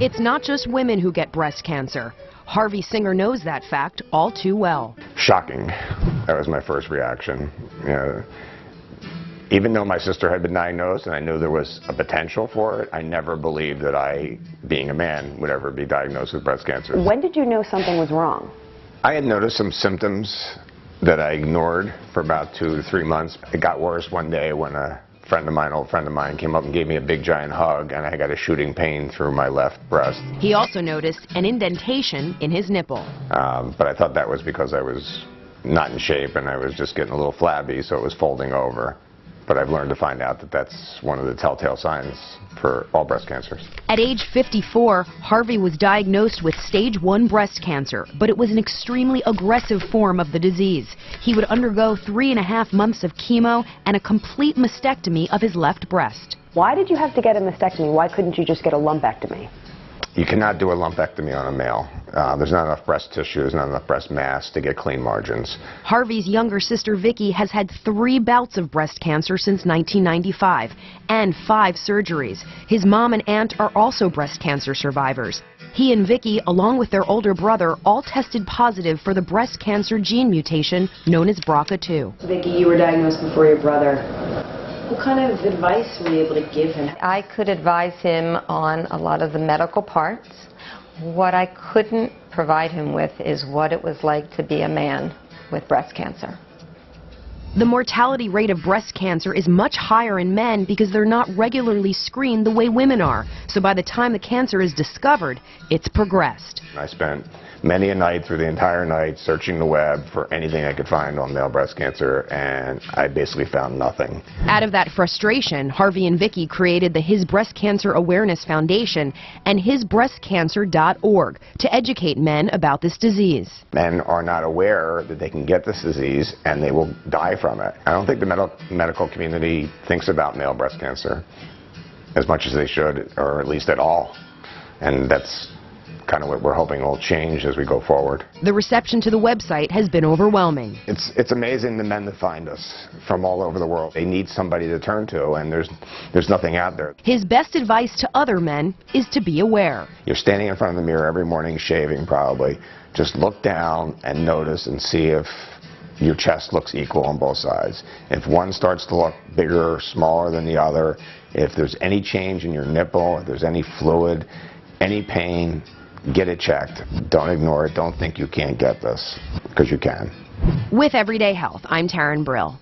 It's not just women who get breast cancer. Harvey Singer knows that fact all too well. Shocking. That was my first reaction. You know, even though my sister had been diagnosed and I knew there was a potential for it, I never believed that I, being a man, would ever be diagnosed with breast cancer. When did you know something was wrong? I had noticed some symptoms that I ignored for about 2 to 3 months. It got worse one day when a old friend of mine, came up and gave me a big giant hug, and I got a shooting pain through my left breast. He also noticed an indentation in his nipple. But I thought that was because I was not in shape and I was just getting a little flabby, so it was folding over. But I've learned to find out that that's one of the telltale signs for all breast cancers. At age 54, Harvey was diagnosed with stage 1 breast cancer, but it was an extremely aggressive form of the disease. He would undergo 3.5 months of chemo and a complete mastectomy of his left breast. Why did you have to get a mastectomy? Why couldn't you just get a lumpectomy? You cannot do a lumpectomy on a male. There's not enough breast tissue, there's not enough breast mass to get clean margins. Harvey's younger sister Vicky has had 3 bouts of breast cancer since 1995 and 5 surgeries. His mom and aunt are also breast cancer survivors. He and Vicky, along with their older brother, all tested positive for the breast cancer gene mutation known as BRCA2. Vicky, you were diagnosed before your brother. What kind of advice were you able to give him? I could advise him on a lot of the medical parts. What I couldn't provide him with is what it was like to be a man with breast cancer. The mortality rate of breast cancer is much higher in men because they're not regularly screened the way women are. So by the time the cancer is discovered, it's progressed. I spent many a night through the entire night searching the web for anything I could find on male breast cancer, and I basically found nothing. Out of that frustration, Harvey and Vicky created the His Breast Cancer Awareness Foundation and hisbreastcancer.org to educate men about this disease. Men are not aware that they can get this disease and they will die from it. I don't think the medical community thinks about male breast cancer as much as they should, or at least at all. And that's kind of what we're hoping will change as we go forward. The reception to the website has been overwhelming. It's amazing the men that find us from all over the world. They need somebody to turn to, and there's nothing out there. His best advice to other men is to be aware. You're standing in front of the mirror every morning, shaving probably. Just look down and notice and see if your chest looks equal on both sides. If one starts to look bigger or smaller than the other, if there's any change in your nipple, if there's any fluid, any pain, get it checked. Don't ignore it. Don't think you can't get this, because you can. With Everyday Health, I'm Taryn Brill.